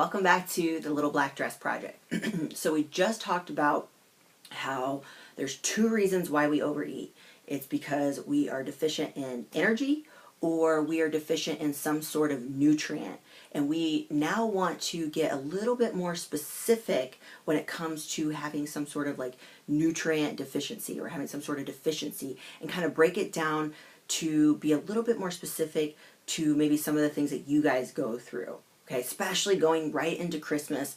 welcome back to the Little Black Dress Project. So we just talked about how there's two reasons why we overeat. It's because we are deficient in energy or we are deficient in some sort of nutrient. And we now want to get a little bit more specific when it comes to having some sort of like nutrient deficiency or having some sort of deficiency, and kind of break it down to be a little bit more specific to maybe some of the things that you guys go through. Okay, especially going right into Christmas,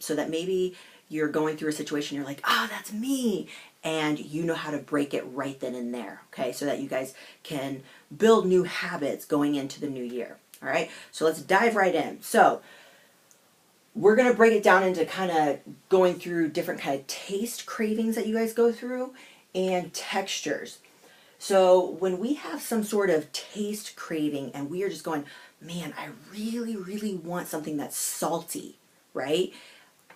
so that maybe you're going through a situation, you're like, oh, that's me, and you know how to break it right then and there, okay, so that you guys can build new habits going into the new year. All right, so let's dive right in. So we're going to break it down into kind of going through different kind of taste cravings that you guys go through and textures. So when we have some sort of taste craving and we are just going, man, I really, really want something that's salty, right?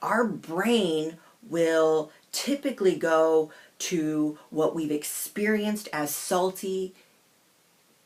Our brain will typically go to what we've experienced as salty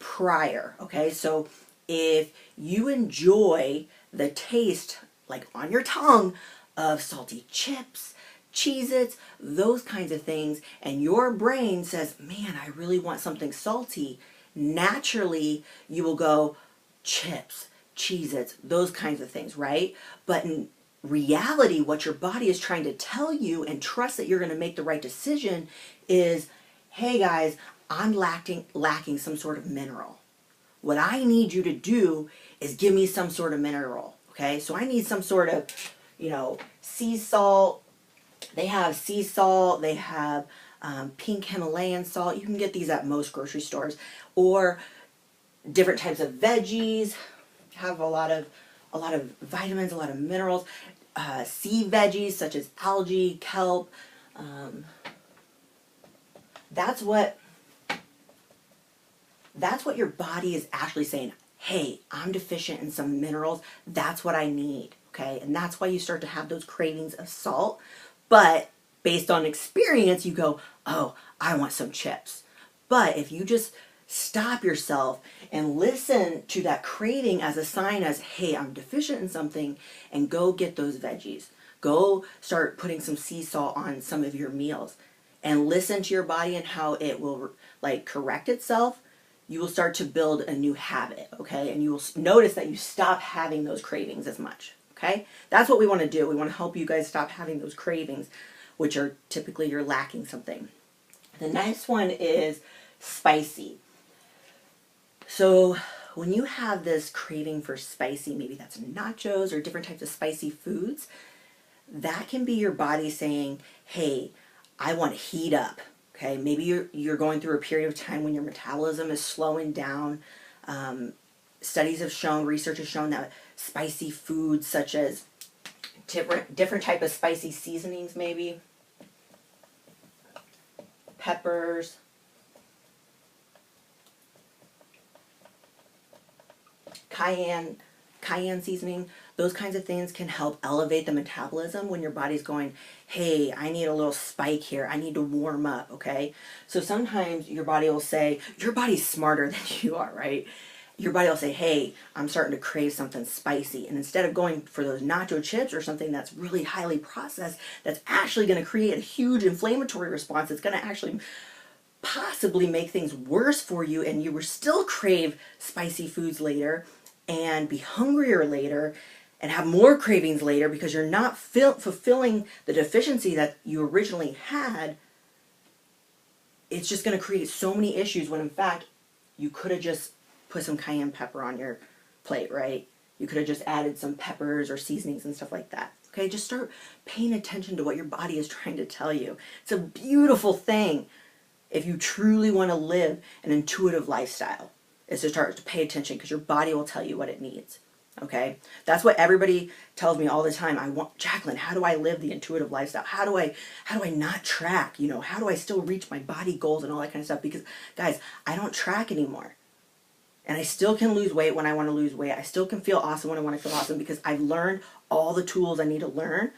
prior, okay? So if you enjoy the taste, like on your tongue, of salty chips, Cheez-Its, those kinds of things, and your brain says, man, I really want something salty, naturally you will go chips, Cheez-Its, those kinds of things, right? But in reality, what your body is trying to tell you, and trust that you're going to make the right decision, is, hey guys, I'm lacking some sort of mineral. What I need you to do is give me some sort of mineral, okay? So I need some sort of, sea salt. They have sea salt, they have pink Himalayan salt. You can get these at most grocery stores. Or different types of veggies have a lot of vitamins, a lot of minerals. Sea veggies such as algae, kelp. That's what your body is actually saying. Hey, I'm deficient in some minerals. That's what I need. Okay, and that's why you start to have those cravings of salt. But based on experience, you go, oh, I want some chips. But if you just stop yourself and listen to that craving as a sign as, hey, I'm deficient in something, and go get those veggies. Go start putting some sea salt on some of your meals and listen to your body and how it will correct itself. You will start to build a new habit, okay? And you will notice that you stop having those cravings as much. Okay, that's what we want to do. We want to help you guys stop having those cravings, which are typically you're lacking something. The next one is spicy. So when you have this craving for spicy, maybe that's nachos or different types of spicy foods, that can be your body saying, hey, I want to heat up. Okay, maybe you're going through a period of time when your metabolism is slowing down. Studies have shown, research has shown that spicy foods such as different type of spicy seasonings, maybe peppers, cayenne seasoning, those kinds of things can help elevate the metabolism when your body's going, hey, I need a little spike here. I need to warm up, okay? So sometimes your body will say, your body's smarter than you are, right? Your body will say, hey, I'm starting to crave something spicy. And instead of going for those nacho chips or something that's really highly processed, that's actually going to create a huge inflammatory response, it's going to actually possibly make things worse for you, and you will still crave spicy foods later and be hungrier later and have more cravings later because you're not fulfilling the deficiency that you originally had. It's just going to create so many issues when in fact you could have just put some cayenne pepper on your plate, right? You could have just added some peppers or seasonings and stuff like that. Okay, just start paying attention to what your body is trying to tell you. It's a beautiful thing if you truly want to live an intuitive lifestyle, is to start to pay attention, because your body will tell you what it needs. Okay, that's what everybody tells me all the time. I want, Jacqueline, how do I live the intuitive lifestyle? How do I not track? How do I still reach my body goals and all that kind of stuff? Because guys, I don't track anymore. And I still can lose weight when I want to lose weight. I still can feel awesome when I want to feel awesome, because I've learned all the tools I need to learn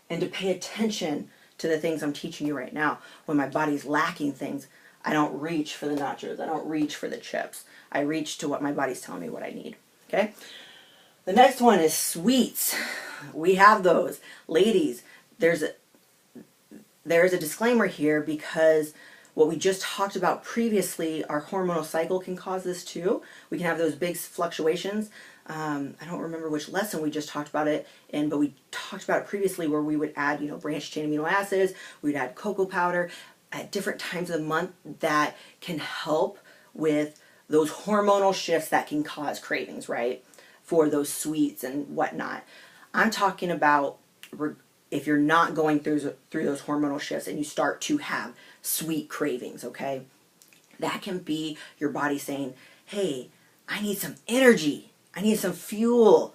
and to pay attention to the things I'm teaching you right now. When my body's lacking things, I don't reach for the nachos. I don't reach for the chips. I reach to what my body's telling me what I need. Okay? The next one is sweets. We have those. Ladies, there's a disclaimer here because what we just talked about previously, our hormonal cycle can cause this too. We can have those big fluctuations. I don't remember which lesson we just talked about it in, but we talked about it previously where we would add, branched chain amino acids, we'd add cocoa powder at different times of the month that can help with those hormonal shifts that can cause cravings, right? For those sweets and whatnot. I'm talking about if you're not going through those hormonal shifts and you start to have sweet cravings, okay? That can be your body saying, hey, I need some energy. I need some fuel.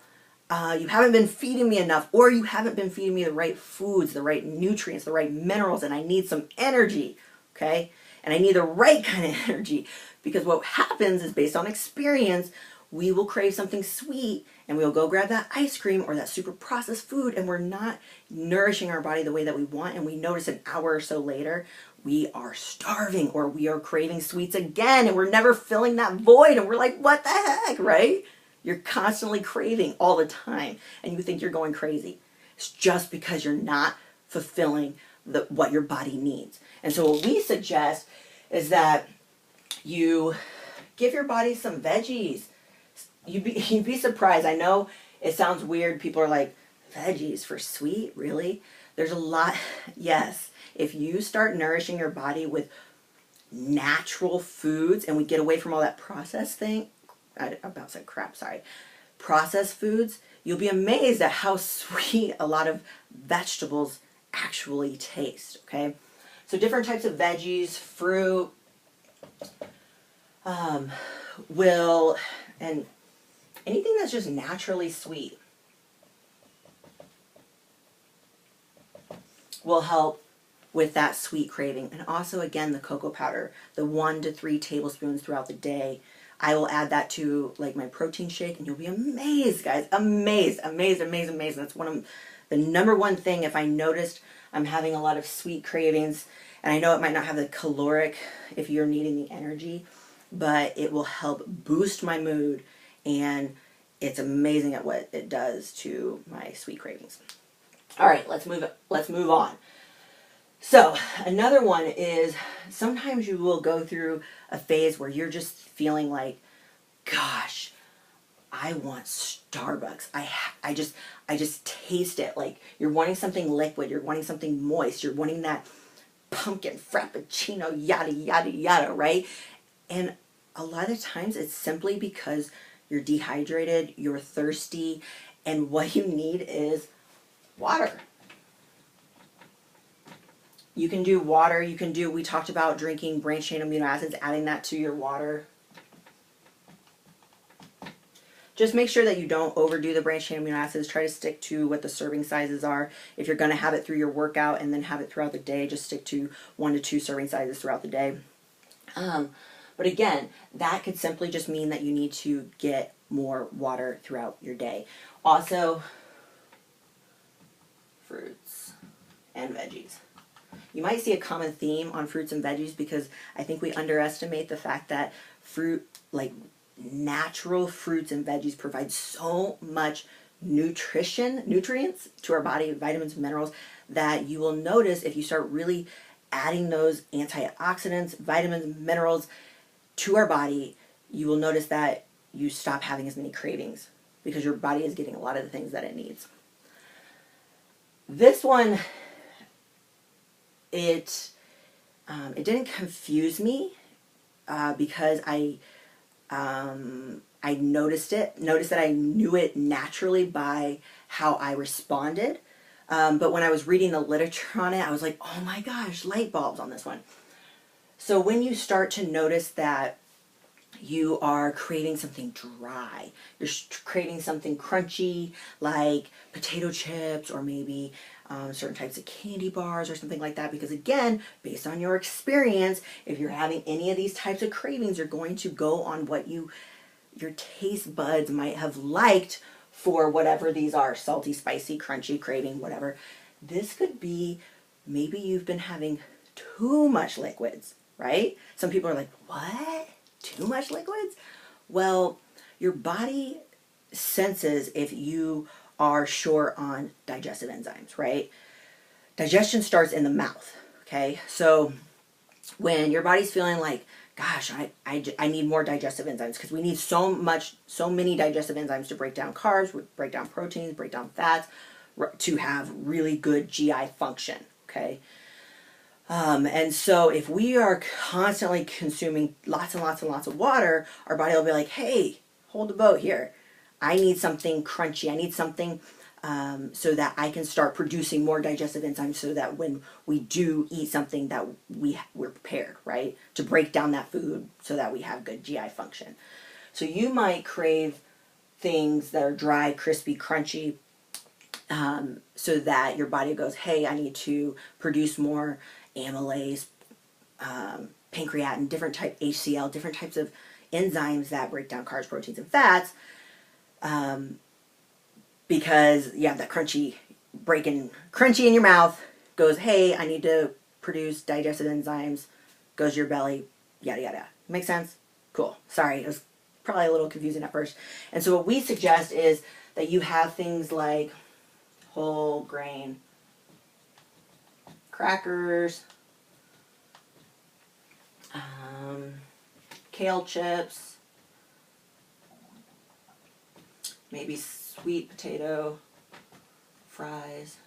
You haven't been feeding me enough, or you haven't been feeding me the right foods, the right nutrients, the right minerals, and I need some energy, okay? And I need the right kind of energy, because what happens is, based on experience, we will crave something sweet and we'll go grab that ice cream or that super processed food, and we're not nourishing our body the way that we want, and we notice an hour or so later we are starving or we are craving sweets again, and we're never filling that void, and we're like, what the heck, right? You're constantly craving all the time and you think you're going crazy. It's just because you're not fulfilling what your body needs. And so what we suggest is that you give your body some veggies. You'd be surprised. I know it sounds weird. People are like, veggies for sweet? Really? There's a lot. Yes. If you start nourishing your body with natural foods and we get away from all that processed thing, I about said crap, sorry. Processed foods, you'll be amazed at how sweet a lot of vegetables actually taste, okay? So different types of veggies, fruit, and anything that's just naturally sweet will help with that sweet craving. And also, again, the cocoa powder, the 1 to 3 tablespoons throughout the day. I will add that to like my protein shake, and you'll be amazed, guys. Amazed. That's one of the number one thing. If I noticed I'm having a lot of sweet cravings, and I know it might not have the caloric if you're needing the energy, but it will help boost my mood, and it's amazing at what it does to my sweet cravings. All right, let's move on. So another one is sometimes you will go through a phase where you're just feeling like, gosh, I want Starbucks. I just taste it. Like you're wanting something liquid, you're wanting something moist, you're wanting that pumpkin frappuccino, yada, yada, yada, right? And a lot of times it's simply because you're dehydrated, you're thirsty, and what you need is water. You can do water, we talked about drinking branched chain amino acids, adding that to your water. Just make sure that you don't overdo the branched chain amino acids. Try to stick to what the serving sizes are. If you're going to have it through your workout and then have it throughout the day, just stick to 1 to 2 serving sizes throughout the day. But again, that could simply just mean that you need to get more water throughout your day. Also, fruits and veggies. You might see a common theme on fruits and veggies because I think we underestimate the fact that fruit, like natural fruits and veggies, provide so much nutrients to our body, vitamins and minerals, that you will notice if you start really adding those antioxidants, vitamins, minerals to our body, you will notice that you stop having as many cravings because your body is getting a lot of the things that it needs. This one, it didn't confuse me because I noticed that I knew it naturally by how I responded. But when I was reading the literature on it, I was like, oh my gosh, light bulbs on this one. So when you start to notice that you are craving something dry, you're craving something crunchy like potato chips or maybe certain types of candy bars or something like that, because again, based on your experience, if you're having any of these types of cravings, you're going to go on what your taste buds might have liked for whatever these are, salty, spicy, crunchy, craving, whatever. This could be maybe you've been having too much liquids, right? Some people are like, what? Too much liquids? Well, your body senses if you are short on digestive enzymes, right? Digestion starts in the mouth, okay? So when your body's feeling like, gosh, I need more digestive enzymes, because we need so many digestive enzymes to break down carbs, break down proteins, break down fats, to have really good GI function, okay? And so if we are constantly consuming lots and lots and lots of water, our body will be like, hey, hold the boat here. I need something crunchy. I need something so that I can start producing more digestive enzymes, so that when we do eat something that we're prepared, right? To break down that food so that we have good GI function. So you might crave things that are dry, crispy, crunchy, so that your body goes, hey, I need to produce more amylase, pancreatin, different type HCl, different types of enzymes that break down carbs, proteins, and fats, because you have that crunchy in your mouth, goes, hey, I need to produce digestive enzymes, goes to your belly, yada yada. Make sense? Cool. Sorry, it was probably a little confusing at first. And so what we suggest is that you have things like whole grain crackers, kale chips, maybe sweet potato fries.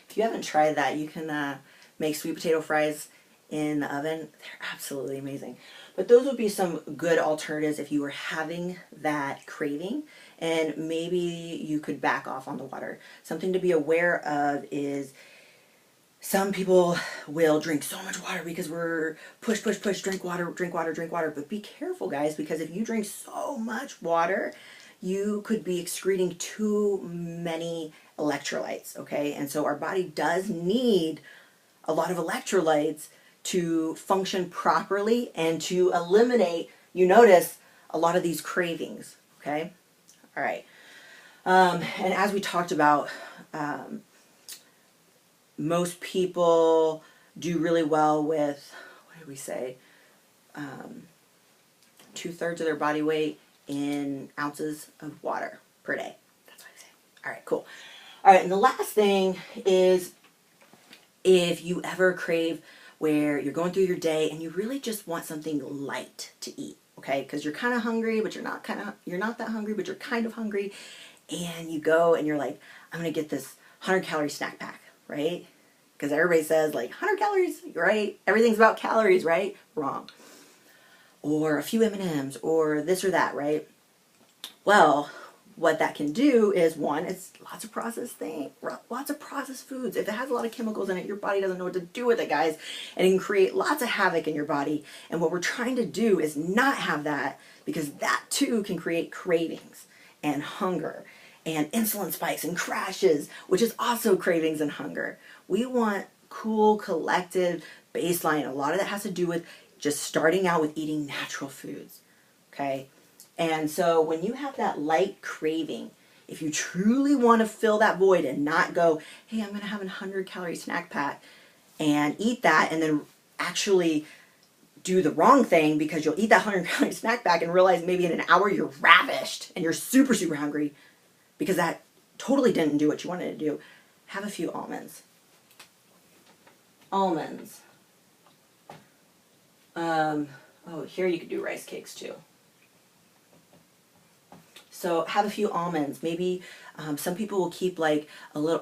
If you haven't tried that, you can make sweet potato fries in the oven. They're absolutely amazing. But those would be some good alternatives if you were having that craving, and maybe you could back off on the water. Something to be aware of is some people will drink so much water because we're push, drink water. But be careful, guys, because if you drink so much water, you could be excreting too many electrolytes, okay? And so our body does need a lot of electrolytes to function properly and to eliminate, you notice, a lot of these cravings, okay? All right. And as we talked about, most people do really well with, what did we say, 2/3 of their body weight in ounces of water per day. That's what I say. All right, cool. All right, and the last thing is, if you ever crave where you're going through your day and you really just want something light to eat, okay? Because you're kind of hungry, but you're not that hungry, but you're kind of hungry, and you go and you're like, I'm gonna get this 100-calorie snack pack, right? Because everybody says like 100 calories, right? Everything's about calories, right? Wrong. Or a few M&Ms, or this or that, right? Well, what that can do is, one, it's lots of processed foods. If it has a lot of chemicals in it, your body doesn't know what to do with it, guys. And it can create lots of havoc in your body. And what we're trying to do is not have that, because that too can create cravings and hunger and insulin spikes and crashes, which is also cravings and hunger. We want cool, collective baseline. A lot of that has to do with just starting out with eating natural foods, okay? And so when you have that light craving, if you truly want to fill that void and not go, hey, I'm going to have a 100-calorie snack pack and eat that, and then actually do the wrong thing, because you'll eat that 100-calorie snack pack and realize maybe in an hour you're ravished and you're super, super hungry because that totally didn't do what you wanted to do. Have a few almonds. Almonds. Oh, here you could do rice cakes too. So have a few almonds. Maybe some people will keep like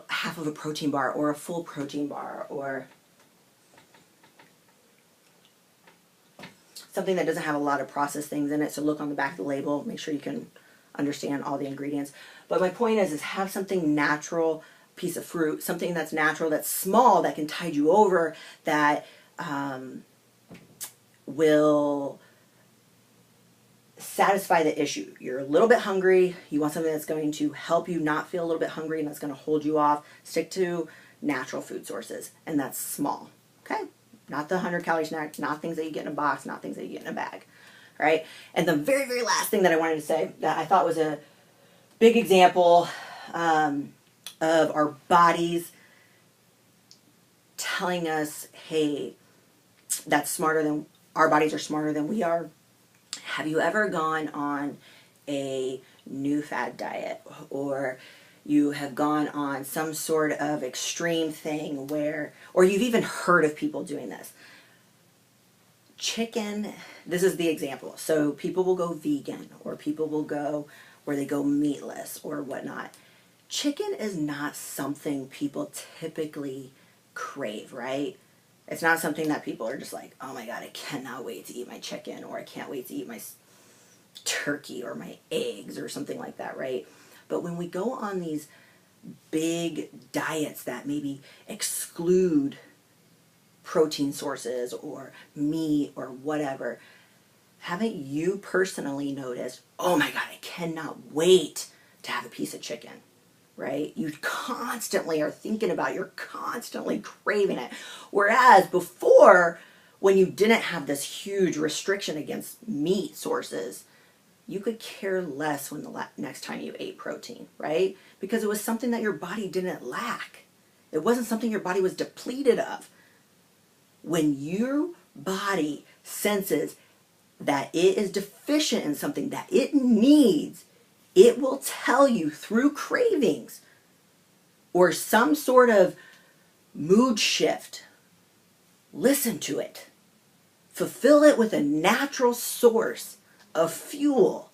half of a protein bar or a full protein bar, or something that doesn't have a lot of processed things in it. So look on the back of the label, make sure you can understand all the ingredients. But my point is have something natural, piece of fruit, something that's natural, that's small, that can tide you over, that will satisfy the issue. You're a little bit hungry, you want something that's going to help you not feel a little bit hungry and that's going to hold you off. Stick to natural food sources, and that's small, okay? Not the 100-calorie snack, not things that you get in a box, not things that you get in a bag, right? And the very, very last thing that I wanted to say that I thought was a big example of our bodies telling us, hey, our bodies are smarter than we are. Have you ever gone on a new fad diet, or you have gone on some sort of extreme thing where, or you've even heard of people doing this. Chicken, this is the example. So people will go vegan, or people will go where they go meatless or whatnot. Chicken is not something people typically crave, right? It's not something that people are just like, oh my God, I cannot wait to eat my chicken, or I can't wait to eat my turkey or my eggs or something like that, right? But when we go on these big diets that maybe exclude protein sources or meat or whatever, haven't you personally noticed, oh my God, I cannot wait to have a piece of chicken, right? You constantly are thinking about it, you're constantly craving it. Whereas before, when you didn't have this huge restriction against meat sources, you could care less when the next time you ate protein, right? Because it was something that your body didn't lack. It wasn't something your body was depleted of. When your body senses that it is deficient in something that it needs, it will tell you through cravings or some sort of mood shift. Listen to it. Fulfill it with a natural source of fuel,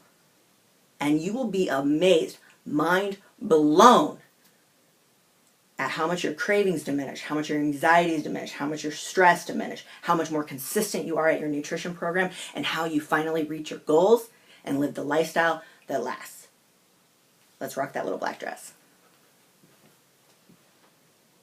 and you will be amazed, mind blown, at how much your cravings diminish, how much your anxieties diminish, how much your stress diminish, how much more consistent you are at your nutrition program, and how you finally reach your goals and live the lifestyle that lasts. Let's rock that little black dress.